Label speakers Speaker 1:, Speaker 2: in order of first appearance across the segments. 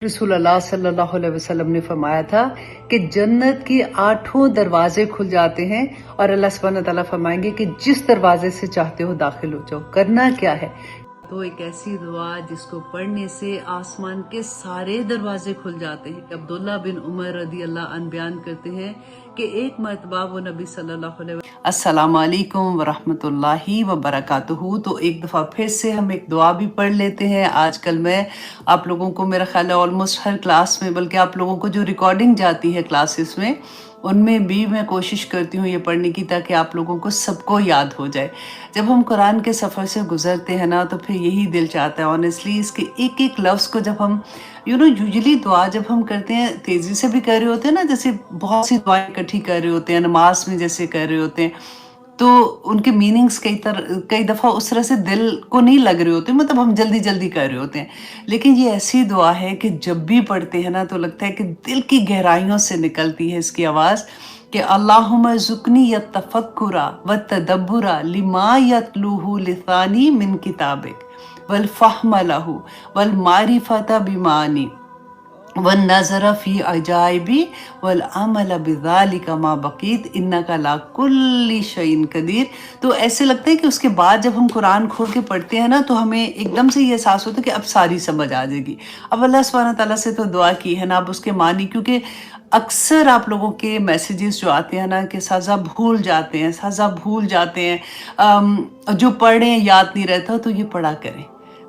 Speaker 1: रसूल अल्लाह सल्लल्लाहु अलैहि वसल्लम ने फरमाया था कि जन्नत की 8 दरवाजे खुल जाते हैं और अल्लाह सुब्हानहू तआला फरमाएंगे कि जिस दरवाजे से चाहते हो दाखिल हो जाओ। करना क्या है? तो एक ऐसी दुआ जिसको पढ़ने से आसमान के सारे दरवाजे खुल जाते हैं। अब्दुल्ला बिन उमर रदी अल्लाह अन बयान करते हैं कि एक मरतबा वो नबी सल्लल्लाहु अलैहि अस्सलाम वालेकुम वरहमतुल्लाहि वबरकातुहू। तो एक दफ़ा फिर से हम एक दुआ भी पढ़ लेते हैं। आजकल मैं आप लोगों को, मेरा ख्याल है ऑलमोस्ट हर क्लास में, बल्कि आप लोगों को जो रिकॉर्डिंग जाती है क्लासेस में उनमें भी मैं कोशिश करती हूँ ये पढ़ने की, ताकि आप लोगों को सबको याद हो जाए। जब हम कुरान के सफ़र से गुजरते हैं ना, तो फिर यही दिल चाहता है ऑनेस्टली, इसके एक एक लफ्ज़ को जब हम यूजुअली दुआ जब हम करते हैं तेज़ी से भी कर रहे होते हैं ना, जैसे बहुत सी दुआएं इकट्ठी कर रहे होते हैं नमाज में जैसे कर रहे होते हैं, तो उनके मीनिंग्स कई दफ़ा उस तरह से दिल को नहीं लग रहे होते, मतलब हम जल्दी जल्दी कर रहे होते हैं। लेकिन ये ऐसी दुआ है कि जब भी पढ़ते हैं ना तो लगता है कि दिल की गहराइयों से निकलती है इसकी आवाज़, कि अल्लाहुम्मा ज़ुकनी यत्तफ़क्कुरा व तदब्बुरा लिमा यतलूहु लिसानी मिन किताबिक वल फ़हम लहू वल मारिफता बिमानी वन नज़रा फ़ी अजाइबी वल अमल बिज़ालिका मा बक़ीत इन्नका ला कुल्ली शैइन क़दीर। तो ऐसे लगता है कि उसके बाद जब हम कुरान खोल के पढ़ते हैं ना, तो हमें एकदम से ये एहसास होता है कि अब सारी समझ आ जाएगी। अब अल्लाह सुब्हानहू तआला से तो दुआ की है ना, अब उसके मानी, क्योंकि अक्सर आप लोगों के मैसेजेस जो आते हैं ना कि साजा भूल जाते हैं, साजा भूल जाते हैं, जो पढ़ें याद नहीं रहता, तो ये पढ़ा करें।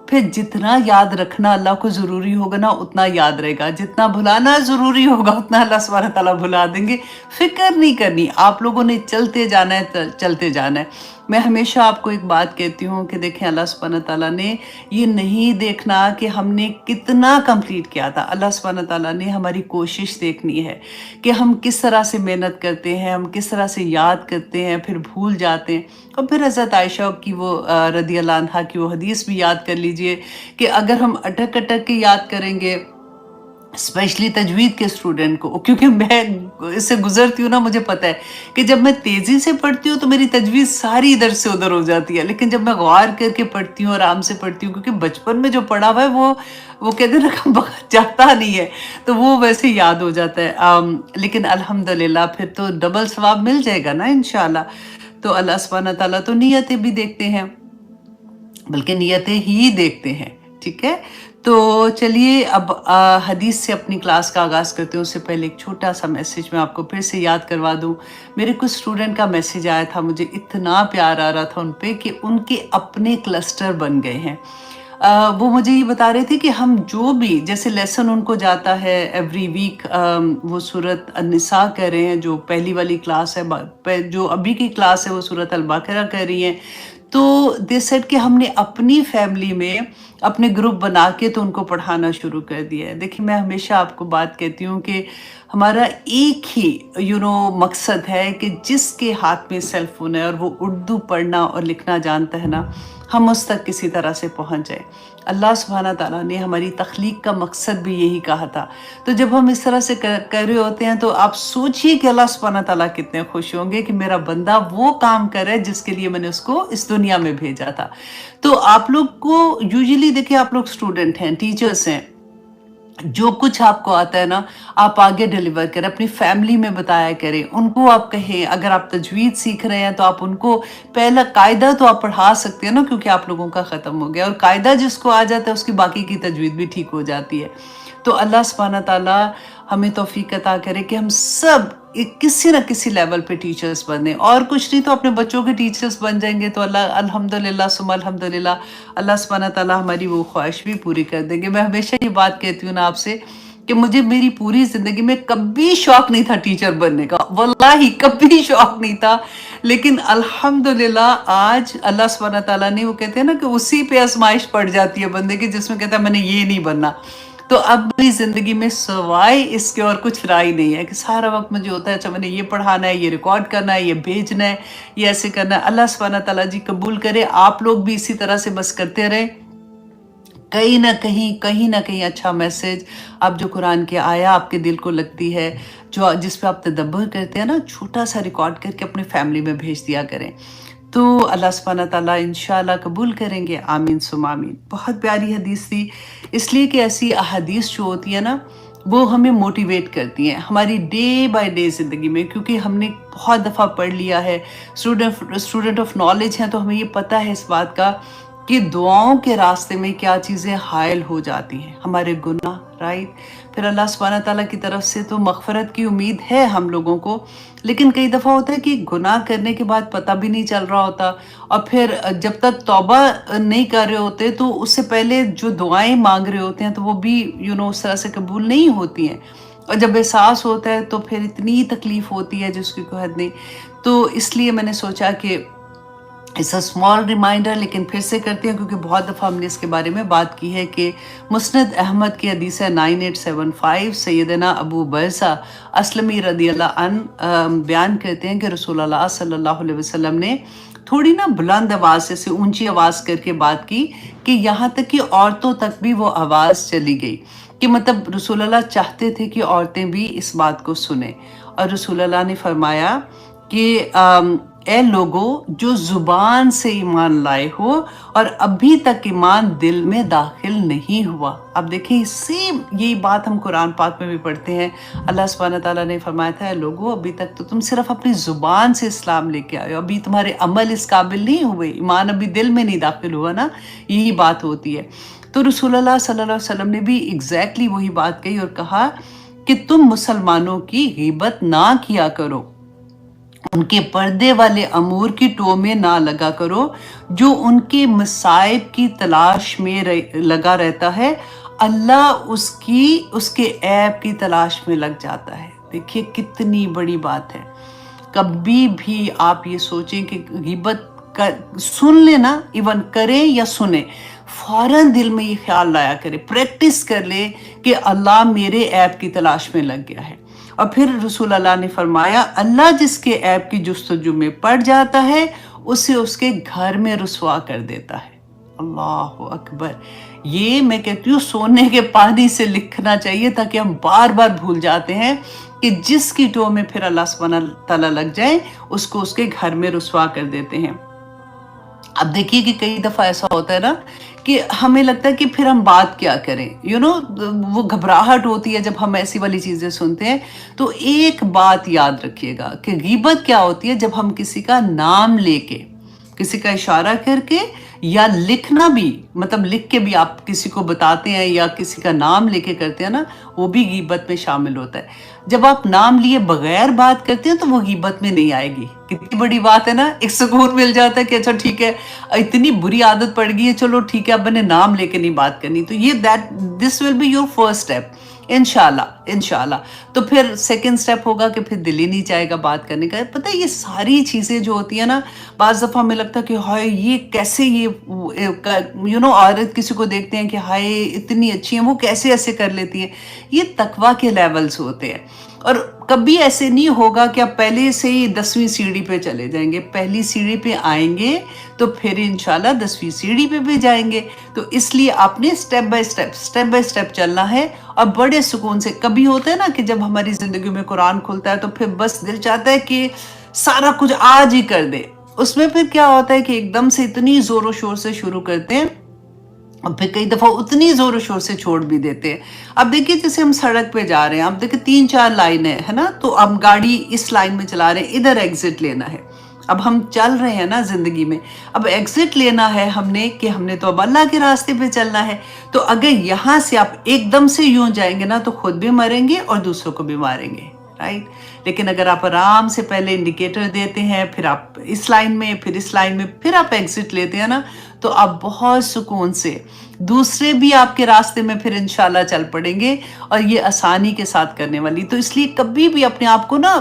Speaker 1: फिर जितना याद रखना अल्लाह को ज़रूरी होगा ना उतना याद रहेगा, जितना भुलाना ज़रूरी होगा उतना अल्लाह सुब्हानहू तआला भुला देंगे। फिक्र नहीं करनी, आप लोगों ने चलते जाना है, चलते जाना है। मैं हमेशा आपको एक बात कहती हूँ कि देखें, अल्लाह सुब्हानहू तआला ने ये नहीं देखना कि हमने कितना कंप्लीट किया था। अल्लाह सुब्हानहू तआला ने हमारी कोशिश देखनी है कि हम किस तरह से मेहनत करते हैं, हम किस तरह से याद करते हैं, फिर भूल जाते हैं। और फिर हज़रत आयशा की वो रदी अल्लाह अन्हा की वो हदीस भी याद कर लीजिए कि अगर हम अटक अटक के याद करेंगे, स्पेशली तजवीद के स्टूडेंट को, क्योंकि मैं इससे गुजरती हूँ ना, मुझे पता है कि जब मैं तेज़ी से पढ़ती हूँ तो मेरी तजवीज़ सारी इधर से उधर हो जाती है, लेकिन जब मैं गौर करके पढ़ती हूँ, आराम से पढ़ती हूँ, क्योंकि बचपन में जो पढ़ा हुआ है वो कहते हैं ना जाता नहीं है, तो वो वैसे याद हो जाता है। लेकिन अल्हम्दुलिल्लाह फिर तो डबल सवाब मिल जाएगा ना इंशाल्लाह। तो अल्लाह सुब्हानहू तआला तो नियतें भी देखते हैं, बल्कि नियतें ही देखते हैं, ठीक है। तो चलिए अब हदीस से अपनी क्लास का आगाज़ करते हैं। उससे पहले एक छोटा सा मैसेज मैं आपको फिर से याद करवा दूं। मेरे कुछ स्टूडेंट का मैसेज आया था, मुझे इतना प्यार आ रहा था उन पे कि उनके अपने क्लस्टर बन गए हैं। वो मुझे ये बता रहे थे कि हम जो भी जैसे लेसन उनको जाता है एवरी वीक, वो सूरत अन्निसा कर रहे हैं, जो पहली वाली क्लास है, जो अभी की क्लास है वो सूरत अल बकरा कर रही हैं। तो दे सेड कि हमने अपनी फैमिली में अपने ग्रुप बना के तो उनको पढ़ाना शुरू कर दिया है। देखिए, मैं हमेशा आपको बात कहती हूँ कि हमारा एक ही मकसद है कि जिसके हाथ में सेल फोन है और वो उर्दू पढ़ना और लिखना जानता है ना, हम उस तक किसी तरह से पहुँच जाए। अल्लाह सुब्हानहू तआला ने हमारी तख्लीक का मकसद भी यही कहा था। तो जब हम इस तरह से कर रहे होते हैं, तो आप सोचिए कि अल्लाह सुब्हानहू तआला कितने खुश होंगे कि मेरा बंदा वो काम करे जिसके लिए मैंने उसको इस दुनिया में भेजा था। तो आप लोग को यूजुअली, देखिए, आप लोग स्टूडेंट हैं, टीचर्स हैं, जो कुछ आपको आता है ना आप आगे डिलीवर करें, अपनी फैमिली में बताया करें, उनको आप कहें। अगर आप तजवीद सीख रहे हैं तो आप उनको पहला कायदा तो आप पढ़ा सकते हैं ना, क्योंकि आप लोगों का ख़त्म हो गया, और कायदा जिसको आ जाता है उसकी बाकी की तजवीद भी ठीक हो जाती है। तो अल्लाह सुब्हानहू तआला हमें तौफीक अता करे कि हम सब किसी न किसी लेवल पे टीचर्स बने, और कुछ नहीं तो अपने बच्चों के टीचर्स बन जाएंगे तो अल्लाह अल्हम्दुलिल्लाह सुम्मा अल्हम्दुलिल्लाह, अल्लाह सुब्हानहू तआला हमारी वो ख्वाहिश भी पूरी कर देंगे। मैं हमेशा ये बात कहती हूँ ना आपसे कि मुझे मेरी पूरी ज़िंदगी में कभी शौक नहीं था टीचर बनने का, वल्लाही कभी शौक नहीं था। लेकिन अल्हम्दुलिल्लाह आज अल्लाह सुब्हानहू तआला ने, वो कहते हैं ना कि उसी पे आजमाइश पड़ जाती है बंदे की, जिसमें कहता है मैंने ये नहीं बनना। तो अब मेरी ज़िंदगी में सवाए इसके और कुछ राय नहीं है कि सारा वक्त मुझे होता है अच्छा मैंने ये पढ़ाना है, ये रिकॉर्ड करना है, ये भेजना है, ये ऐसे करना है। अल्लाह सुब्हानहू तआला जी कबूल करे, आप लोग भी इसी तरह से बस करते रहें। कहीं ना कहीं अच्छा मैसेज, आप जो कुरान की आया आपके दिल को लगती है, जो जिस पे आप तदब्बर करते हैं ना, छोटा सा रिकॉर्ड करके अपनी फैमिली में भेज दिया करें। تو अल्लाह सुब्हाना ताला इंशाल्लाह कबूल करेंगे, आमीन सुम आमीन। बहुत प्यारी हदीस थी, इसलिए कि ऐसी अहादीस जो होती है ना वो हमें मोटिवेट करती हैं हमारी डे बाय डे ज़िंदगी में, क्योंकि हमने बहुत दफ़ा पढ़ लिया है, स्टूडेंट ऑफ नॉलेज हैं, तो हमें ये पता है इस बात का कि दुआओं के रास्ते में क्या चीज़ें हायल हो जाती हैं, हमारे गुनाह, राइट। फिर अल्लाह सुब्हाना ताला की तरफ से तो मग़फ़िरत की उम्मीद है हम लोगों को, लेकिन कई दफ़ा होता है कि गुनाह करने के बाद पता भी नहीं चल रहा होता, और फिर जब तक तौबा नहीं कर रहे होते तो उससे पहले जो दुआएं मांग रहे होते हैं तो वो भी उस तरह से कबूल नहीं होती हैं, और जब एहसास होता है तो फिर इतनी तकलीफ़ होती है जिसकी कोई हद नहीं। तो इसलिए मैंने सोचा कि इट्स अ स्मॉल रिमाइंडर, लेकिन फिर से करते हैं क्योंकि बहुत दफ़ा हमने इसके बारे में बात की है कि मुस्नद अहमद की हदीस है 9875, सैयदना अबू बरसा असलमी रदियल्लाहु अन्हु बयान करते हैं कि रसूलुल्लाह सल्लल्लाहु अलैहि वसल्लम ने थोड़ी ना बुलंद आवाज़ से ऊंची आवाज़ करके बात की कि यहाँ तक कि औरतों तक भी वो आवाज़ चली गई, कि मतलब रसूलुल्लाह चाहते थे कि औरतें भी इस बात को सुने। और रसूलुल्लाह ने फरमाया कि ए लोगों जो ज़ुबान से ईमान लाए हो और अभी तक ईमान दिल में दाखिल नहीं हुआ। अब देखिए सेम यही बात हम कुरान पाक में भी पढ़ते हैं, अल्लाह सुब्हाना ताला ने फरमाया था लोगों अभी तक तो तुम सिर्फ अपनी ज़ुबान से इस्लाम लेके आए हो, अभी तुम्हारे अमल इस काबिल नहीं हुए, ईमान अभी दिल में नहीं दाखिल हुआ ना, यही बात होती है। तो रसूलुल्लाह सल्लल्लाहु अलैहि वसल्लम ने भी एग्जैक्टली वही बात कही और कहा कि तुम मुसलमानों की गीबत ना किया करो, उनके पर्दे वाले अमूर की टो में ना लगा करो, जो उनके मसाइब की तलाश में लगा रहता है अल्लाह उसके ऐब की तलाश में लग जाता है। देखिए कितनी बड़ी बात है। कभी भी आप ये सोचें कि गीबत सुन लेना, इवन करें या सुने, फौरन दिल में ये ख्याल लाया करे, प्रैक्टिस कर ले कि अल्लाह मेरे ऐब की तलाश में लग गया है। और फिर रसूल अल्लाह ने फरमाया अल्लाह जिसके ऐब की जुस्तजू में पड़ जाता है उसे उसके घर में रुसवा कर देता है। अल्लाह अकबर। ये मैं कहती हूँ सोने के पानी से लिखना चाहिए, ताकि हम बार बार भूल जाते हैं कि जिसकी टो में फिर अल्लाह सुब्हाना ताला लग जाए उसको उसके घर में रुसवा कर देते हैं। अब देखिए कि कई दफ़ा ऐसा होता है ना कि हमें लगता है कि फिर हम बात क्या करें, वो घबराहट होती है जब हम ऐसी वाली चीज़ें सुनते हैं। तो एक बात याद रखिएगा कि गीबत क्या होती है, जब हम किसी का नाम लेके, किसी का इशारा करके या लिखना भी, मतलब लिख के भी आप किसी को बताते हैं या किसी का नाम लेके करते हैं ना, वो भी गीबत में शामिल होता है। जब आप नाम लिए बगैर बात करते हैं तो वो गीबत में नहीं आएगी। कितनी बड़ी बात है ना, एक सुकून मिल जाता है कि अच्छा ठीक है, इतनी बुरी आदत पड़ गई है, चलो ठीक है अब मैंने नाम लेके नहीं बात करनी। तो ये this will be your first step इंशाल्लाह। तो फिर सेकंड स्टेप होगा कि फिर दिल ही नहीं चाहेगा बात करने का। पता है ये सारी चीज़ें जो होती है ना, बाज़ दफ़ा हमें लगता है कि हाय ये कैसे, ये औरत किसी को देखते हैं कि हाय इतनी अच्छी है, वो कैसे ऐसे कर लेती है। ये तकवा के लेवल्स होते हैं, और कभी ऐसे नहीं होगा कि आप पहले से ही 10वीं सीढ़ी पे चले जाएंगे। पहली सीढ़ी पे आएंगे तो फिर इंशाल्लाह 10वीं सीढ़ी पे भी जाएंगे। तो इसलिए आपने स्टेप बाय स्टेप चलना है, और बड़े सुकून से। कभी होता है ना कि जब हमारी ज़िंदगी में कुरान खुलता है तो फिर बस दिल चाहता है कि सारा कुछ आज ही कर दे। उसमें फिर क्या होता है कि एकदम से इतनी ज़ोरों शोर से शुरू करते हैं और फिर कई दफ़ा उतनी ज़ोर शोर से छोड़ भी देते हैं। अब देखिए जैसे हम सड़क पे जा रहे हैं, अब देखिए 3-4 लाइनें है ना, तो अब गाड़ी इस लाइन में चला रहे हैं, इधर एग्जिट लेना है। अब हम चल रहे हैं ना ज़िंदगी में, अब एग्जिट लेना है हमने कि हमने तो अब अल्लाह के रास्ते पे चलना है। तो अगर यहाँ से आप एकदम से यूं जाएंगे ना तो खुद भी मरेंगे और दूसरों को भी मारेंगे, राइट। लेकिन अगर आप आराम से पहले इंडिकेटर देते हैं, फिर आप इस लाइन में, फिर इस लाइन में, फिर आप एग्जिट लेते हैं ना, तो आप बहुत सुकून से, दूसरे भी आपके रास्ते में फिर इंशाल्लाह चल पड़ेंगे, और ये आसानी के साथ करने वाली। तो इसलिए कभी भी अपने आप को ना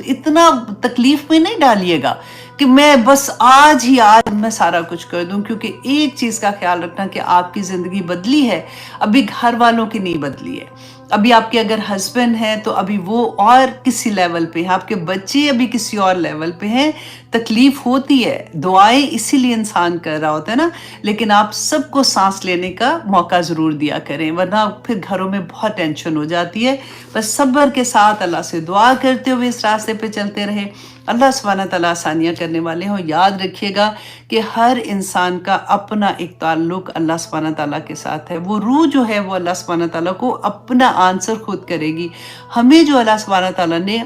Speaker 1: इतना तकलीफ में नहीं डालिएगा कि मैं बस आज मैं सारा कुछ कर दूं, क्योंकि एक चीज़ का ख्याल रखना कि आपकी ज़िंदगी बदली है, अभी घर वालों की नहीं बदली है। अभी आपके अगर हस्बैंड हैं तो अभी वो और किसी लेवल पे हैं, आपके बच्चे अभी किसी और लेवल पे हैं। तकलीफ होती है, दुआएं इसीलिए इंसान कर रहा होता है ना, लेकिन आप सबको सांस लेने का मौका ज़रूर दिया करें, वरना फिर घरों में बहुत टेंशन हो जाती है। बस सब्र के साथ अल्लाह से दुआ करते हुए इस रास्ते पे चलते रहें। اللہ سبحانہ تعالیٰ آسانیاں کرنے والے ہوں. یاد رکھیے گا کہ ہر انسان کا اپنا ایک تعلق اللہ سبحانہ تعالیٰ کے ساتھ ہے. وہ روح جو ہے وہ اللہ سبحانہ تعالیٰ کو اپنا آنسر خود کرے گی. ہمیں جو اللہ سبحانہ تعالیٰ نے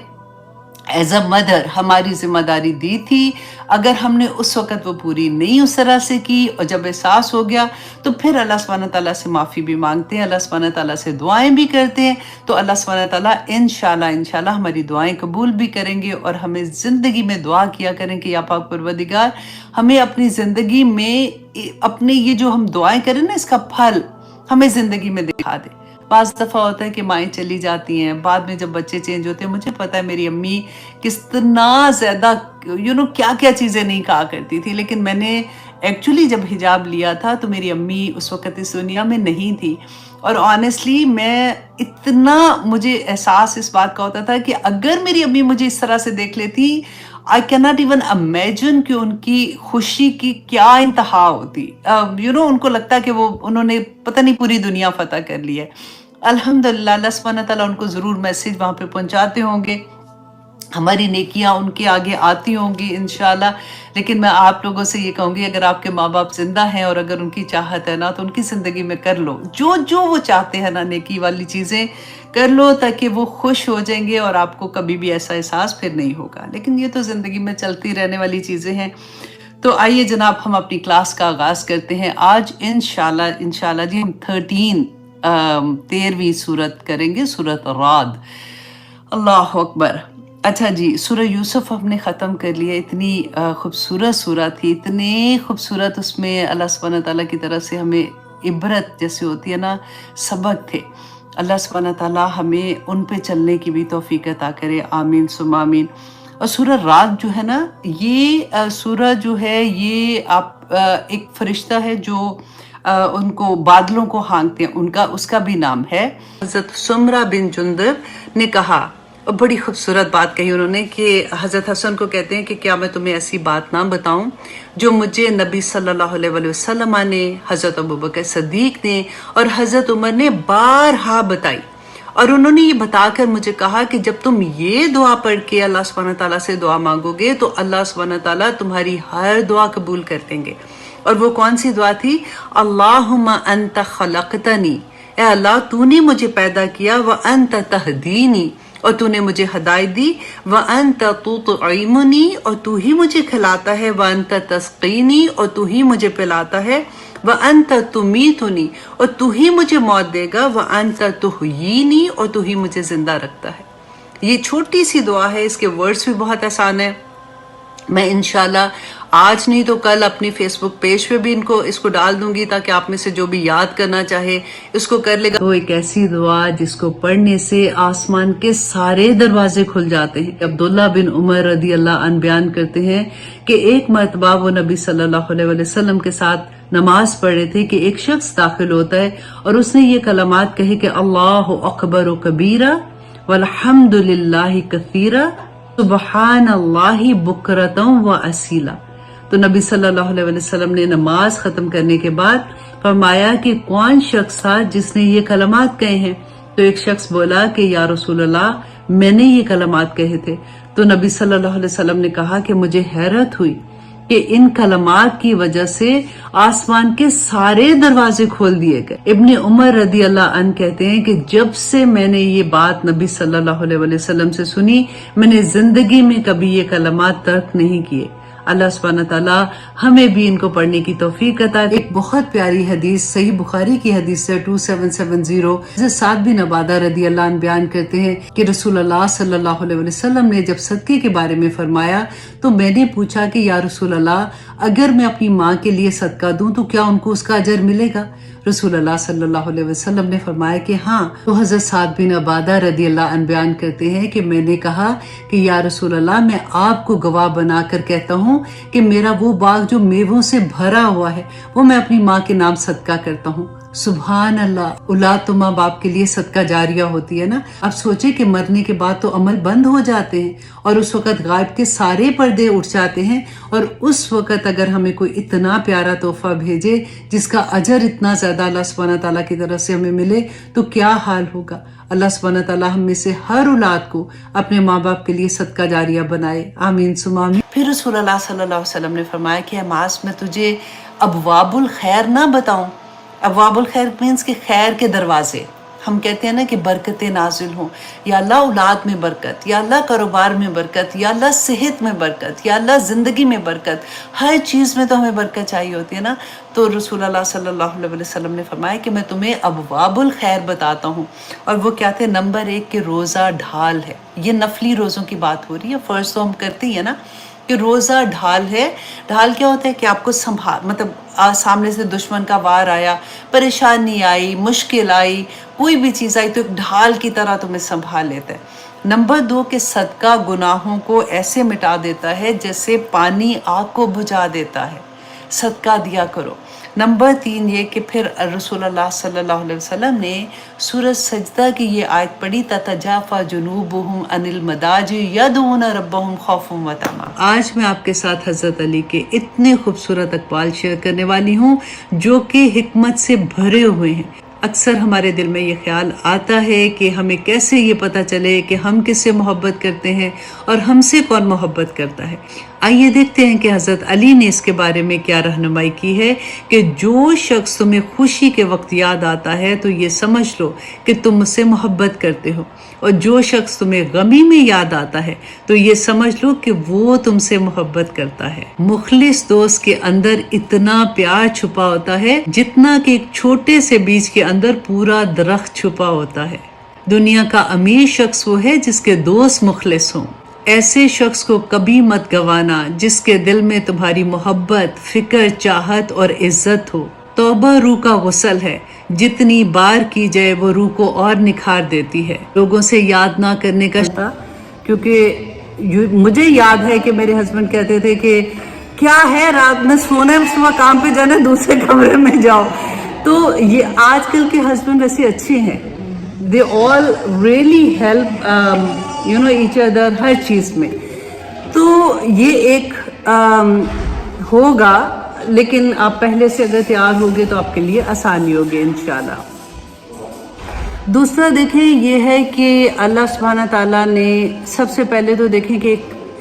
Speaker 1: ایز اے مدر ہماری ذمہ داری دی تھی، اگر ہم نے اس وقت وہ پوری نہیں اس طرح سے کی، اور جب احساس ہو گیا تو پھر اللہ سبحانہ تعالیٰ سے معافی بھی مانگتے ہیں، اللہ سبحانہ تعالیٰ سے دعائیں بھی کرتے ہیں، تو اللہ سبحانہ تعالیٰ انشاءاللہ ہماری دعائیں قبول بھی کریں گے. اور ہمیں زندگی میں دعا کیا کریں کہ یا پاک پروردگار ہمیں اپنی زندگی میں اپنے یہ جو ہم دعائیں کریں نا، اس کا پھل ہمیں زندگی میں دکھا دے. بعض دفعہ ہوتا ہے کہ مائیں چلی جاتی ہیں، بعد میں جب بچے چینج ہوتے ہیں. مجھے پتا ہے میری امی کتنا زیادہ کیا کیا چیزیں نہیں کہا کرتی تھی، لیکن میں نے ایکچولی جب حجاب لیا تھا تو میری امی اس وقت اس دنیا میں نہیں تھی. اور آنیسٹلی میں اتنا مجھے احساس اس بات کا ہوتا تھا کہ اگر میری امی مجھے اس طرح سے دیکھ لیتی، I cannot even imagine کہ ان کی خوشی کی کیا انتہا ہوتی. ان کو لگتا کہ انہوں نے پتہ نہیں پوری دنیا فتح کر لی ہے. الحمدللہ اللہ سبحانہ تعالیٰ ان کو ضرور میسیج وہاں پہ پہنچاتے ہوں گے، ہماری نیکیاں ان کے آگے آتی ہوں گی انشاءاللہ. لیکن میں آپ لوگوں سے یہ کہوں گی، اگر آپ کے ماں باپ زندہ ہیں اور اگر ان کی چاہت ہے نا، تو ان کی زندگی میں کر لو جو وہ چاہتے ہیں نا، نیکی والی چیزیں کر لو، تاکہ وہ خوش ہو جائیں گے اور آپ کو کبھی بھی ایسا احساس پھر نہیں ہوگا. لیکن یہ تو زندگی میں چلتی رہنے والی چیزیں ہیں. تو آئیے جناب ہم اپنی کلاس کا آغاز کرتے ہیں. آج انشاءاللہ جی ہم 13ویں سورت کریں گے، سورت رعد. اللہ اکبر. اچھا جی، سورہ یوسف ہم نے ختم کر لیا. اتنی خوبصورت سورت تھی، اتنے خوبصورت اس میں اللہ سبحانہ تعالیٰ کی طرف سے ہمیں عبرت جیسے ہوتی ہے نا، سبق تھے. اللہ سبحانہ تعالیٰ ہمیں ان پہ چلنے کی بھی توفیق عطا کرے. آمین ثم آمین. اور سورہ رعد جو ہے نا، یہ سورہ جو ہے یہ ایک فرشتہ ہے جو ان کو بادلوں کو ہانکتے ہیں، اس کا بھی نام ہے. حضرت سمرہ بن جندب نے کہا، اور بڑی خوبصورت بات کہی انہوں نے، کہ حضرت حسن کو کہتے ہیں کہ کیا میں تمہیں ایسی بات نہ بتاؤں جو مجھے نبی صلی اللہ علیہ وسلم نے، حضرت ابوبکر صدیق نے اور حضرت عمر نے بارہا بتائی. اور انہوں نے یہ بتا کر مجھے کہا کہ جب تم یہ دعا پڑھ کے اللہ سبحانہ تعالیٰ سے دعا مانگو گے تو اللہ سبحانہ تعالیٰ تمہاری ہر دعا قبول کر دیں گے. اور وہ کون سی دعا تھی؟ اللہم انت خلقتنی، اے اللہ تو نے مجھے پیدا کیا، وانت تہدینی، اور تو نے مجھے ہدایت دی، وانت تطعمنی، اور تو ہی مجھے کھلاتا ہے، وانت تسقینی، اور تو ہی مجھے پلاتا ہے، وانت تمیتنی، اور تو ہی مجھے موت دے گا، وانت تحیینی، اور تو ہی مجھے زندہ رکھتا ہے. یہ چھوٹی سی دعا ہے، اس کے ورڈز بھی بہت آسان ہیں. میں انشاءاللہ آج نہیں تو کل اپنی فیس بک پیج پہ بھی اس کو ڈال دوں گی، تاکہ آپ میں سے جو بھی یاد کرنا چاہے اس کو کر لے گا. تو ایک ایسی دعا جس کو پڑھنے سے آسمان کے سارے دروازے کھل جاتے ہیں. عبداللہ بن عمر رضی اللہ عنہ بیان کرتے ہیں کہ ایک مرتبہ وہ نبی صلی اللہ علیہ وسلم کے ساتھ نماز پڑھ رہے تھے کہ ایک شخص داخل ہوتا ہے اور اس نے یہ کلمات کہے کہ اللہ اکبر و کبیرہ والحمد للہ کثیرہ سبحان اللہ بکرتم و اصیلا. تو نبی صلی اللہ علیہ وسلم نے نماز ختم کرنے کے بعد فرمایا کہ کون شخص تھا جس نے یہ کلمات کہے ہیں؟ تو ایک شخص بولا کہ یا رسول اللہ میں نے یہ کلمات کہے تھے. تو نبی صلی اللہ علیہ وسلم نے کہا کہ مجھے حیرت ہوئی کہ ان کلمات کی وجہ سے آسمان کے سارے دروازے کھول دیے گئے. ابن عمر رضی اللہ عنہ کہتے ہیں کہ جب سے میں نے یہ بات نبی صلی اللہ علیہ وسلم سے سنی، میں نے زندگی میں کبھی یہ کلمات ترک نہیں کیے. اللہ سبحانہ تعالیٰ ہمیں بھی ان کو پڑھنے کی توفیق عطا. ایک بہت پیاری حدیث صحیح بخاری کی حدیث ہے 2770. حضرت سعد بن عبادہ رضی اللہ عنہ بیان کرتے ہیں کہ رسول اللہ صلی اللہ علیہ وسلم نے جب صدقے کے بارے میں فرمایا تو میں نے پوچھا کہ یا رسول اللہ اگر میں اپنی ماں کے لیے صدقہ دوں تو کیا ان کو اس کا اجر ملے گا؟ رسول اللہ صلی اللہ علیہ وسلم نے فرمایا کہ ہاں. تو حضرت سعد بن عبادہ رضی اللہ عنہ بیان کرتے ہیں کہ میں نے کہا کہ یا رسول اللہ میں آپ کو گواہ بنا کر کہتا ہوں کہ میرا وہ باغ جو میووں سے بھرا ہوا ہے وہ میں اپنی ماں کے نام صدقہ کرتا ہوں. सुभान अल्लाह, औलाद तो माँ बाप के लिए सदका जारिया होती है ना। अब सोचे कि मरने के बाद तो अमल बंद हो जाते हैं और उस वक्त गायब के सारे पर्दे उठ जाते हैं, और उस वक्त अगर हमें कोई इतना प्यारा तोहफा भेजे जिसका अजर इतना ज्यादा अल्लाह सुब्हानहू व तआला की तरफ से हमें मिले तो क्या हाल होगा। अल्लाह सुब्हानहू व तआला हम में से हर औलाद को अपने माँ बाप के लिए सदका जारिया बनाए, आमीन सुम्मा आमीन। फिर रसूलुल्लाह सल्लल्लाहु अलैहि वसल्लम ने फरमाया कि मास मैं तुझे अबवाबुल खैर ना बताऊं। अबवाबुल खैर मीन्स कि खैर के दरवाजे। हम कहते हैं ना कि बरकतें नाजिल हों, या अल्लाह औलाद में बरकत, या अल्लाह कारोबार में बरकत, या अल्लाह सेहत में बरकत, या अल्लाह ज़िंदगी में बरकत। हर चीज़ में तो हमें बरकत चाहिए होती है ना। तो रसूलुल्लाह सल्लल्लाहु अलैहि वसल्लम ने फरमाया कि मैं तुम्हें अबवाबुल खैर बताता हूँ। और वो क्या थे? नंबर 1 के रोज़ा ढाल है। ये नफली रोज़ों की बात हो रही है, फ़र्ज़ तो हम करते ही है ना कि रोज़ा ढाल है। ढाल क्या होता है कि आपको संभाल, मतलब सामने से दुश्मन का वार आया, परेशानी आई, मुश्किल आई, कोई भी चीज़ आई तो एक ढाल की तरह तुम्हें संभाल लेता है। नंबर 2 के सदका गुनाहों को ऐसे मिटा देता है जैसे पानी आग को बुझा देता है। सदका दिया करो। नंबर 3 ये कि फिर रसूलुल्लाह सल्लल्लाहु अलैहि वसल्लम ने सूरह सजदा की ये आयत पढ़ी, ततजाफा जुनूबुहुम अनिल मदाजी यदऊना रब्बहुम खौफन व तमा। आज मैं आपके साथ हज़रत अली के इतने खूबसूरत अक़वाल शेयर करने वाली हूँ जो कि हिकमत से भरे हुए हैं। अक्सर हमारे दिल में ये ख्याल आता है कि हमें कैसे ये पता चले कि हम किससे मोहब्बत करते हैं और हमसे कौन मोहब्बत करता है। आइए देखते हैं कि हज़रत अली ने इसके बारे में क्या रहनुमाई की है कि जो शख्स तुम्हें खुशी के वक्त याद आता है तो ये समझ लो कि तुम मुझसे मोहब्बत करते हो, और जो शख्स तुम्हें गमी में याद आता है तो ये समझ लो कि वो तुमसे मोहब्बत करता है। मुखलिस दोस्त के अंदर इतना प्यार छुपा होता है जितना कि एक छोटे से बीज के अंदर पूरा दरख्त छुपा होता है। दुनिया का अमीर शख्स वो है जिसके दोस्त मुखलिस हों। ऐसे शख्स को कभी मत गवाना जिसके दिल में तुम्हारी मोहब्बत, फिक्र, चाहत और इज्जत हो। तौबा रूह का गुस्ल है, जितनी बार की जाए वो रूह को और निखार देती है। लोगों से याद ना करने का, क्योंकि मुझे याद है कि मेरे हस्बैंड कहते थे कि क्या है रात में सोना है, सुबह काम पे जाना, दूसरे कमरे में जाओ। तो ये आजकल के हस्बैंड वैसे अच्छे हैं, they all really help each other हर चीज़ में। तो ये एक होगा, लेकिन आप पहले से अगर तैयार होगे तो आपके लिए आसानी होगी इंशाल्लाह। दूसरा देखें ये है कि अल्लाह सुब्हानहू व तआला ने सबसे पहले तो देखें कि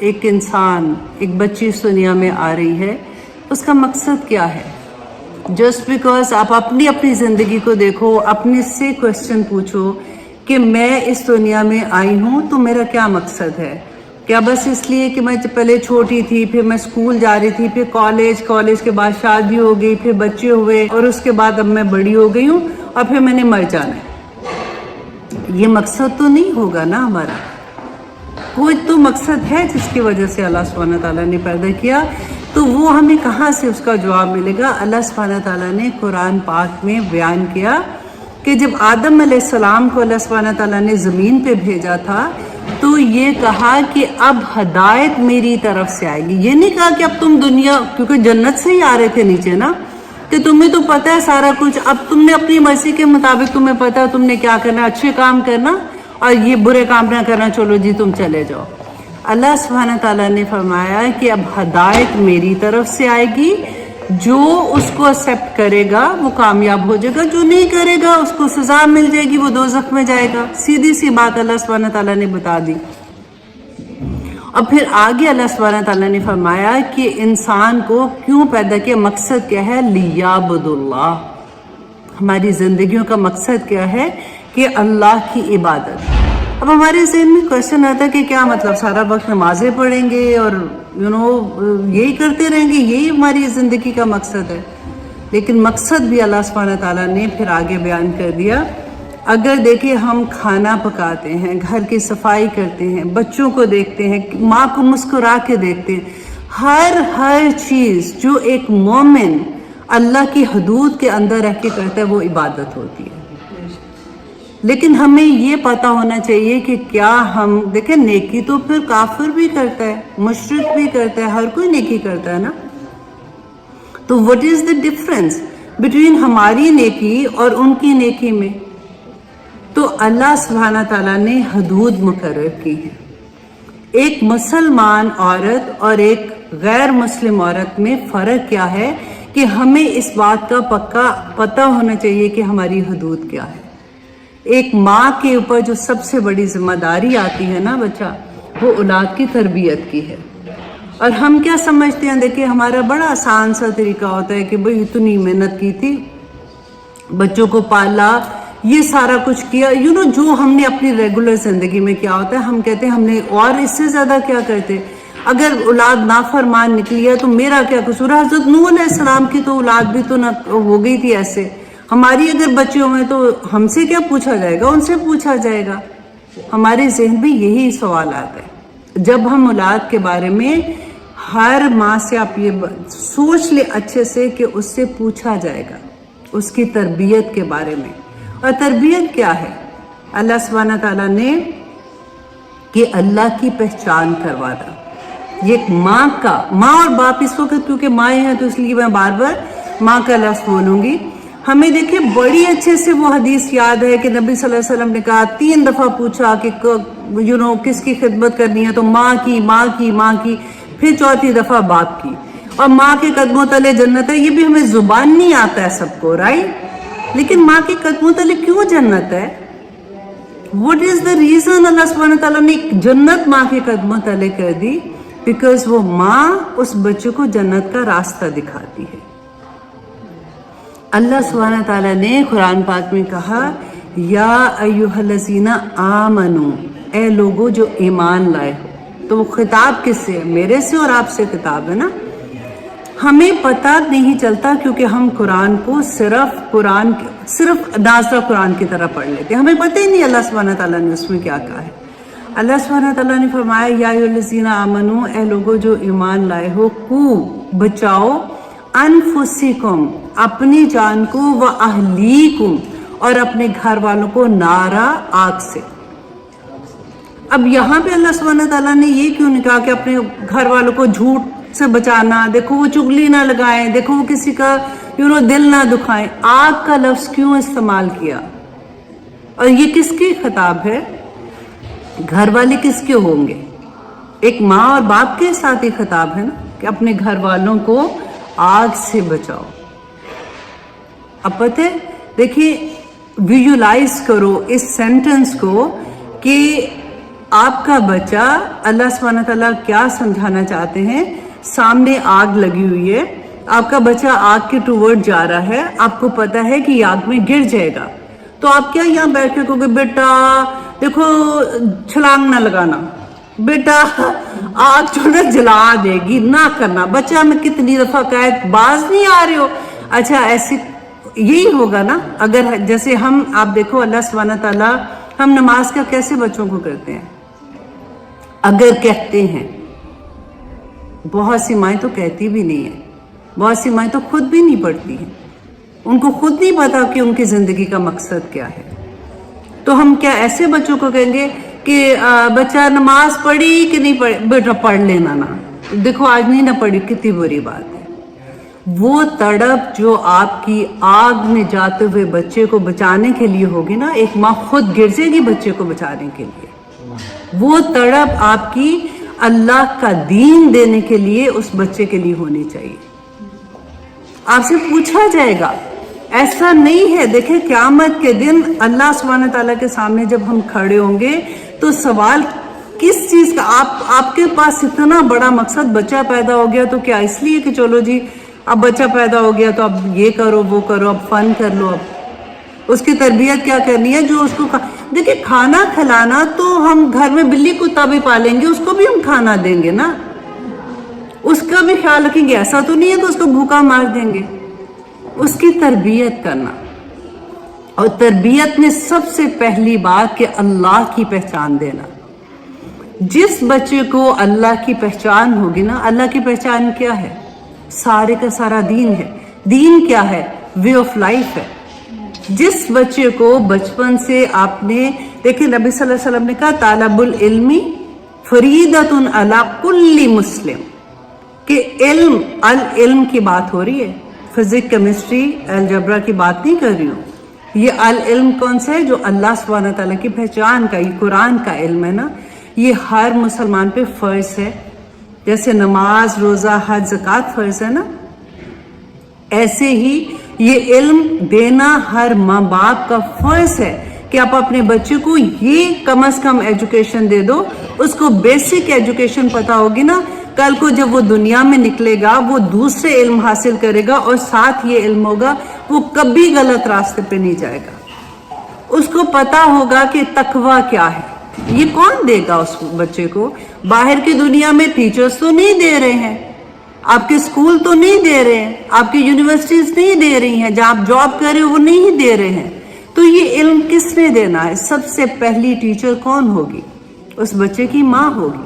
Speaker 1: एक इंसान, एक बच्ची इस दुनिया में आ रही है, उसका मकसद क्या है। जस्ट बिकॉज आप अपनी ज़िंदगी को देखो, अपने से क्वेश्चन पूछो कि मैं इस दुनिया में आई हूँ तो मेरा क्या मकसद है। क्या बस इसलिए कि मैं पहले छोटी थी, फिर मैं स्कूल जा रही थी, फिर कॉलेज के बाद शादी हो गई, फिर बच्चे हुए, और उसके बाद अब मैं बड़ी हो गई हूँ और फिर मैंने मर जाना है। ये मकसद तो नहीं होगा ना हमारा। कोई तो मकसद है जिसकी वजह से अल्लाह सुब्हानहू व तआला ने पैदा किया, तो वो हमें कहाँ से उसका जवाब मिलेगा। अल्लाह सुब्हानहू व तआला ने कुरान पाक में बयान किया कि जब आदम अलैहिस्सलाम को अल्लाह सुब्हानहू व तआला ने ज़मीन पे भेजा था तो ये कहा कि अब हदायत मेरी तरफ से आएगी। ये नहीं कहा कि अब तुम दुनिया, क्योंकि जन्नत से ही आ रहे थे नीचे ना, कि तुम्हें तो पता है सारा कुछ, अब तुमने अपनी मर्जी के मुताबिक तुम्हें पता है तुमने क्या करना, अच्छे काम करना और ये बुरे काम ना करना, चलो जी तुम चले जाओ। अल्लाह सुब्हानहू व तआला ने फरमाया कि अब हदायत मेरी तरफ से आएगी, जो उसको एक्सेप्ट करेगा वो कामयाब हो जाएगा, जो नहीं करेगा उसको सजा मिल जाएगी, वो दोज़ख में जाएगा। सीधी सी बात अल्लाह सुब्हानहू व तआला ने बता दी। और फिर आगे अल्लाह सुब्हानहू व तआला ने फरमाया कि इंसान को क्यों पैदा किया, मकसद क्या है, लियाबुदुल्लाह। हमारी जिंदगियों का मकसद क्या है कि अल्लाह की इबादत। अब हमारे ज़हन में क्वेश्चन आता है कि क्या मतलब सारा वक्त नमाजें पढ़ेंगे और यही करते रहेंगे, यही हमारी ज़िंदगी का मकसद है। लेकिन मकसद भी अल्लाह सुब्हानहू व तआला ने फिर आगे बयान कर दिया। अगर देखिए हम खाना पकाते हैं, घर की सफाई करते हैं, बच्चों को देखते हैं, माँ को मुस्कुरा के देखते हैं, हर चीज़ जो एक मोमिन अल्लाह की हदूद के अंदर रह के करता है वो इबादत होती है। लेकिन हमें ये पता होना चाहिए कि क्या हम देखें, नेकी तो फिर काफिर भी करता है, मुशरिक भी करता है, हर कोई नेकी करता है ना। तो what is the difference. Between हमारी नेकी और उनकी नेकी में। तो अल्लाह सुब्हाना ताला ने हदूद मुकर्रर की है। एक मुसलमान औरत और एक गैर मुस्लिम औरत में फ़र्क क्या है कि हमें इस बात का पक्का पता होना चाहिए कि हमारी हदूद क्या है। एक माँ के ऊपर जो सबसे बड़ी जिम्मेदारी आती है ना बच्चा, वो औलाद की तरबियत की है। और हम क्या समझते हैं, देखिए हमारा बड़ा आसान सा तरीका होता है कि भाई इतनी मेहनत की थी, बच्चों को पाला, ये सारा कुछ किया, जो हमने अपनी रेगुलर जिंदगी में क्या होता है, हम कहते हैं हमने और इससे ज्यादा क्या करते। अगर औलाद नाफरमान निकली है तो मेरा क्या कसूर। हजरत नूह अलैहिस्सलाम की तो औलाद भी तो ना हो गई थी ऐसे। हमारी अगर बच्चे हुए तो हमसे क्या पूछा जाएगा, उनसे पूछा जाएगा। हमारे जहन में यही सवाल आता है जब हम औलाद के बारे में, हर माँ से आप ये सोच ले अच्छे से कि उससे पूछा जाएगा उसकी तरबियत के बारे में। और तरबियत क्या है, अल्लाह सुब्हाना ताला ने कि अल्लाह की पहचान करवाना। ये एक माँ और बाप, इस वक्त क्योंकि माँ हैं तो इसलिए मैं बार बार माँ का लफ्ज़ बोलूंगी। हमें देखिए बड़ी अच्छे से वो हदीस याद है कि नबी सल्लल्लाहु अलैहि वसल्लम ने कहा, 3 दफ़ा पूछा कि किसकी खिदमत करनी है, तो माँ की, फिर चौथी दफ़ा बाप की, और माँ के कदमों तले जन्नत है। ये भी हमें जुबान नहीं आता है सबको, राइट। लेकिन माँ के कदमों तले क्यों जन्नत है? What is the reason अल्लाह सुब्हानहू तआला ने जन्नत माँ के कदमों तले कर दी? बिकॉज वो माँ उस बच्चे को जन्नत का रास्ता दिखाती है। अल्लाह सुब्हानहू तआला ने कुरान पाक में कहा, या अय्युहल्लज़ीना आमनू, ए लोगो जो ईमान लाए हो। तो वो खिताब किससे है? मेरे से और आपसे खिताब है ना। हमें पता नहीं चलता क्योंकि हम कुरान को सिर्फ नाज़िल कुरान की तरह पढ़ लेते हैं। हमें पता ही नहीं अल्लाह सुब्हानहू तआला ने उसमें क्या कहा है। अल्लाह सुब्हानहू तआला ने फरमाया, या अय्युहल्लज़ीना आमनू, ए लोगो जो ईमान लाए हो, बचाओ अनफुसिकुम, अपनी जान को, व अहलीकुम, और अपने घर वालों को, नारा, आग से। अब यहाँ पे अल्लाह सुब्हानहू तआला ने ये क्यों नहीं कहा कि अपने घर वालों को झूठ से बचाना, देखो वो चुगली ना लगाएं, देखो वो किसी का दिल ना दुखाएं। आग का लफ्ज क्यों इस्तेमाल किया? और ये किसकी खिताब है? घर वाले किसके होंगे? एक माँ और बाप के साथ ही खिताब है ना, कि अपने घर वालों को आग से बचाओ। अब पता है, देखिए विजुलाइज करो इस सेंटेंस को कि आपका बच्चा, अल्लाह सुब्हानहू तआला क्या समझाना चाहते हैं। सामने आग लगी हुई है, आपका बच्चा आग के टूवर्ड जा रहा है, आपको पता है कि आग में गिर जाएगा, तो आप क्या यहाँ बैठ के कहोगे, बेटा देखो छलांग ना लगाना, बेटा आग जो ना जला देगी, ना करना। बच्चा में कितनी दफा कहे, बाज नहीं आ रहे हो। अच्छा, ऐसे यही होगा ना अगर जैसे आप देखो अल्लाह सुब्हानहू तआला, हम नमाज का कैसे बच्चों को करते हैं। अगर कहते हैं, बहुत सी माएँ तो कहती भी नहीं है, बहुत सी माएँ तो खुद भी नहीं पढ़ती हैं, उनको खुद नहीं पता कि उनकी जिंदगी का मकसद क्या है। तो हम क्या ऐसे बच्चों को कहेंगे कि बच्चा नमाज पढ़ी कि नहीं पढ़ी, बेटा पढ़ लेना ना, देखो आज नहीं ना पढ़ी, कितनी बुरी बात है। वो तड़प जो आपकी आग में जाते हुए बच्चे को बचाने के लिए होगी ना, एक माँ खुद गिर जाएगी बच्चे को बचाने के लिए, वो तड़प आपकी अल्लाह का दीन देने के लिए उस बच्चे के लिए होनी चाहिए। आपसे पूछा जाएगा, ऐसा नहीं है। देखिए क़यामत के दिन अल्लाह सुब्हानहू तआला के सामने जब हम खड़े होंगे तो सवाल किस चीज का, आपके पास इतना बड़ा मकसद, बच्चा पैदा हो गया तो क्या इसलिए कि चलो जी अब बच्चा पैदा हो गया तो अब ये करो वो करो, अब फन कर लो, अब उसकी तरबियत क्या करनी है, जो उसको देखिए खाना खिलाना, तो हम घर में बिल्ली कुत्ता भी पालेंगे, उसको भी हम खाना देंगे ना, उसका भी ख्याल रखेंगे। ऐसा तो नहीं है तो उसको भूखा मार देंगे। उसकी तरबियत करना, और तरबियत में सबसे पहली बात कि अल्लाह की पहचान देना। जिस बच्चे को अल्लाह की पहचान होगी ना, अल्लाह की पहचान क्या है, सारे का सारा दीन है। दीन क्या है? वे ऑफ लाइफ है। जिस बच्चे को बचपन से आपने देखिए, नबी सल्लल्लाहु अलैहि वसल्लम ने कहा, तालबुल इल्मी फरीदतुन अला कुल्ली मुस्लिम, कि इल्म, अल इल्म की बात हो रही है, फिजिक्स, केमिस्ट्री, अलजबरा की बात नहीं कर रही हूँ। ये अल इल्म कौन सा है? जो अल्लाह सुब्हानहू तआला की पहचान का, ये कुरान का इल्म है ना, ये हर मुसलमान पे फर्ज है। जैसे नमाज, रोजा, हज, ज़कात फर्ज है ना, ऐसे ही ये इल्म देना हर माँ बाप का फर्ज है कि आप अपने बच्चे को ये कम से कम एजुकेशन दे दो। उसको बेसिक एजुकेशन पता होगी ना, कल को जब वो दुनिया में निकलेगा वो दूसरे इल्म हासिल करेगा और साथ ये इल्म होगा, वो कभी गलत रास्ते पे नहीं जाएगा। उसको पता होगा कि तकवा क्या है। ये कौन देगा उस बच्चे को? बाहर की दुनिया में टीचर्स तो नहीं दे रहे हैं, आपके स्कूल तो नहीं दे रहे हैं, आपकी यूनिवर्सिटीज नहीं दे रही हैं, जहां आप जॉब कर रहे हो वो नहीं दे रहे हैं। तो ये इल्म किसने देना है? सबसे पहली टीचर कौन होगी? उस बच्चे की माँ होगी।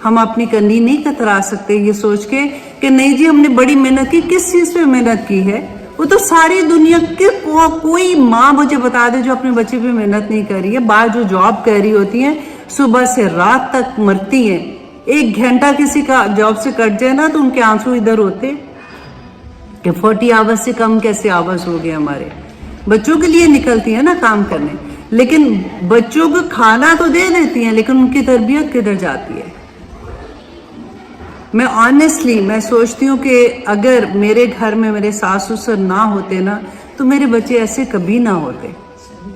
Speaker 1: हम अपनी कंधी नहीं कतरा सकते ये सोच के कि नहीं जी हमने बड़ी मेहनत की। किस चीज पे मेहनत की है? वो तो सारी दुनिया के कोई माँ मुझे बता दे जो अपने बच्चे पे मेहनत नहीं कर रही है। बाहर जो जॉब कर रही होती है, सुबह से रात तक मरती है, 1 घंटा किसी का जॉब से कट जाए ना तो उनके आंसू इधर होते कि 40 आवर्स से कम कैसे आवर्स हो गए हमारे। बच्चों के लिए निकलती है ना काम करने, लेकिन बच्चों को खाना तो दे देती हैं, लेकिन उनकी तरबियत किधर जाती है? मैं ऑनेस्टली मैं सोचती हूँ कि अगर मेरे घर में मेरे सास ससुर ना होते ना तो मेरे बच्चे ऐसे कभी ना होते,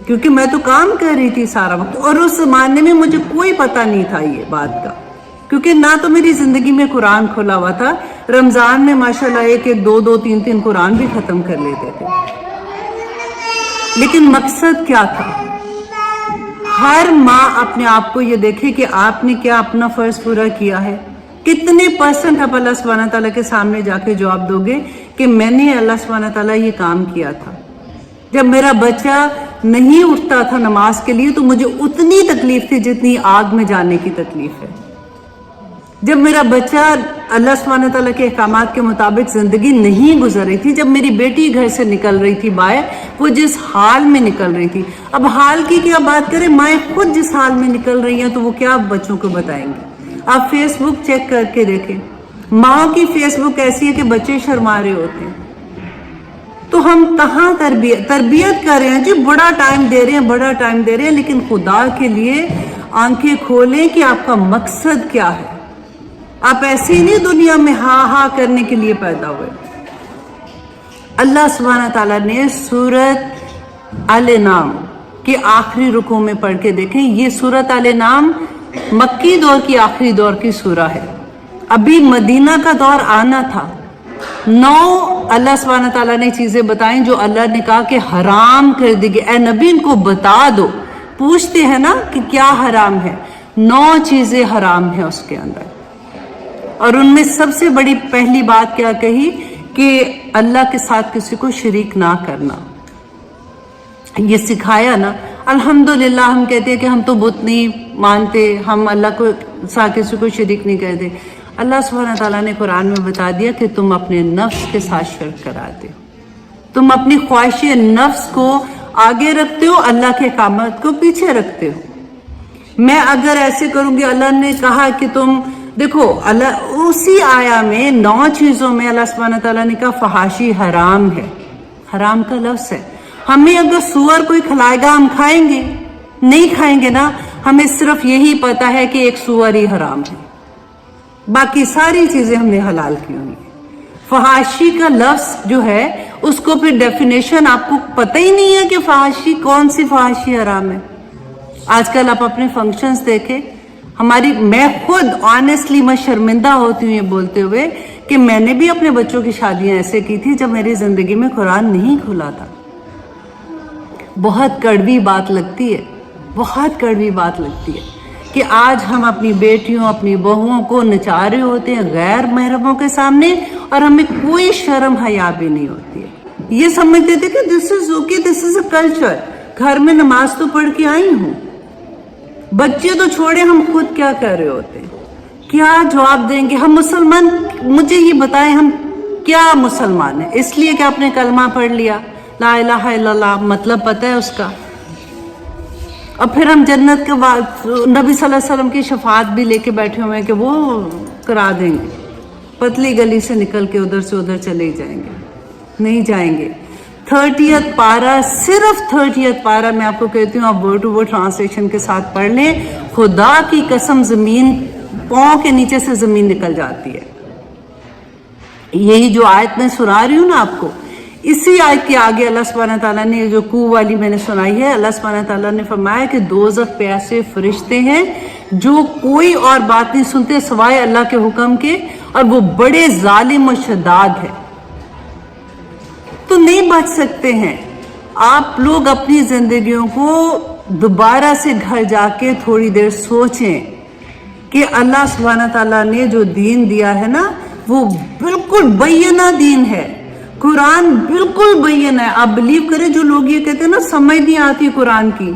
Speaker 1: क्योंकि मैं तो काम कर रही थी सारा वक्त। और उस जमाने में मुझे कोई पता नहीं था ये बात का, क्योंकि ना तो मेरी जिंदगी में कुरान खुला हुआ था। रमजान में माशाल्लाह 1-1, 2-2, 3-3 कुरान भी खत्म कर लेते थे। लेकिन मकसद क्या था? हर माँ अपने आप को ये देखे कि आपने क्या अपना फर्ज पूरा किया है। कितने % आप अल्लाह सुब्हानहू तआला के सामने जाके जवाब दोगे कि मैंने अल्लाह सुब्हानहू तआला ये काम किया था। जब मेरा बच्चा नहीं उठता था नमाज के लिए तो मुझे उतनी तकलीफ थी जितनी आग में जाने की तकलीफ है। जब मेरा बच्चा अल्लाह सुब्हानहू तआला के अहकामात के मुताबिक जिंदगी नहीं गुजर रही थी, जब मेरी बेटी घर से निकल रही थी बाहर, वो जिस हाल में निकल रही थी, अब हाल की क्या बात करें, माएँ खुद जिस हाल में निकल रही हैं तो वो क्या बच्चों को बताएंगे? आप फेसबुक चेक करके देखें, माँ की फेसबुक ऐसी है कि बच्चे शर्मा रहे होते हैं। तो हम कहाँ तरबियत कर रहे हैं जी, बड़ा टाइम दे रहे हैं, बड़ा टाइम दे रहे हैं, लेकिन खुदा के लिए आंखें खोलें कि आपका मकसद क्या है। आप ऐसे ही नहीं दुनिया में हा करने के लिए पैदा हुए। अल्लाह सुब्हानहू तआला ने सूरत अल-नाम के आखिरी रुकू में पढ़ के देखें। ये सूरत अल-नाम मक्की दौर की आखिरी दौर की सूरा है। अभी मदीना का दौर आना था। 9 अल्लाह सुब्हानहू तआला ने चीजें बताई जो अल्लाह ने कहा कि हराम कर दी गई। ए नबी इनको बता दो। पूछते हैं ना कि क्या हराम है? 9 चीजें हराम है उसके अंदर। और उनमें सबसे बड़ी पहली बात क्या कही कि अल्लाह के साथ किसी को शरीक ना करना। ये सिखाया ना। अल्हम्दुलिल्लाह हम कहते हैं कि हम तो बुत नहीं मानते, हम अल्लाह को साथ किसी को शरीक नहीं करते। अल्लाह सुब्हानहू तआला ने कुरान में बता दिया कि तुम अपने नफ्स के साथ शिर्क कराते हो, तुम अपनी ख्वाहिश नफ्स को आगे रखते हो, अल्लाह के अहकामात को पीछे रखते हो। मैं अगर ऐसे करूंगी, अल्लाह ने कहा कि तुम देखो, अल्लाह उसी आया में 9 चीजों में अल्लाह सुब्हानहू तआला ने कहा फहाशी हराम है। हराम का लफ्ज है। हमें अगर सूअर कोई खिलाएगा हम खाएंगे? नहीं खाएंगे ना। हमें सिर्फ यही पता है कि एक सूअर ही हराम है, बाकी सारी चीजें हमने हलाल की हुई है। फहाशी का लफ्ज जो है उसको फिर डेफिनेशन आपको पता ही नहीं है कि फहाशी कौन सी फहाशी हराम है। आजकल आप अपने फंक्शंस देखें, मैं खुद ऑनेस्टली मैं शर्मिंदा होती हूँ ये बोलते हुए कि मैंने भी अपने बच्चों की शादियां ऐसे की थी जब मेरी जिंदगी में कुरान नहीं खुला था। बहुत कड़वी बात लगती है, बहुत कड़वी बात लगती है कि आज हम अपनी बेटियों अपनी बहुओं को नचा रहे होते हैं गैर महरमों के सामने और हमें कोई शर्म हया भी नहीं होती है। ये समझते थे कि this is okay, this is a culture. घर में नमाज तो पढ़ के आई हूँ, बच्चे तो छोड़े, हम खुद क्या कर रहे होते हैं? क्या जवाब देंगे हम मुसलमान? मुझे ये बताएं हम क्या मुसलमान है? इसलिए कि आपने कलमा पढ़ लिया, ला इलाहा इल्लल्लाह, मतलब पता है उसका, और फिर हम जन्नत के बाद नबी सल्लल्लाहु अलैहि वसल्लम की शफात भी लेके बैठे हुए हैं कि वो करा देंगे, पतली गली से निकल के उधर से उधर चले जाएंगे। نہیں جائیں گے. 30th پارہ, صرف 30th پارہ میں آپ کو کہتی ہوں, آپ ورڈ ٹو ورڈ ٹرانسلیشن کے ساتھ پڑھ لیں. خدا کی قسم زمین پاؤں کے نیچے سے زمین نکل جاتی ہے. یہی جو آیت میں سنا رہی ہوں نا آپ کو, اسی آیت کے آگے اللہ سبحانہ تعالیٰ نے جو کو والی میں نے سنائی ہے, اللہ سبحانہ تعالیٰ نے فرمایا کہ دوزخ پہ ایسے فرشتے ہیں جو کوئی اور بات نہیں سنتے سوائے اللہ کے حکم کے, اور وہ بڑے ظالم و شداد ہیں. تو نہیں بچ سکتے ہیں. آپ لوگ اپنی زندگیوں کو دوبارہ سے گھر جا کے تھوڑی دیر سوچیں کہ اللہ سبحانہ تعالیٰ نے جو دین دیا ہے نا وہ بالکل بینہ دین ہے. قرآن بالکل بینہ ہے. آپ بلیو کریں, جو لوگ یہ کہتے ہیں نا سمجھ نہیں آتی قرآن کی,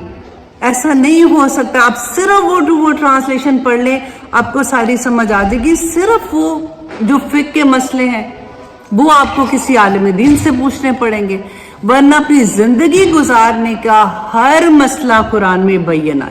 Speaker 1: ایسا نہیں ہو سکتا. آپ صرف وہ ٹو وہ ٹرانسلیشن پڑھ لیں, آپ کو ساری سمجھ آ جائے گی. صرف وہ جو فقہ کے مسئلے ہیں وہ آپ کو کسی عالم دین سے پوچھنے پڑیں گے, ورنہ اپنی زندگی گزارنے کا ہر مسئلہ قرآن میں بینہ.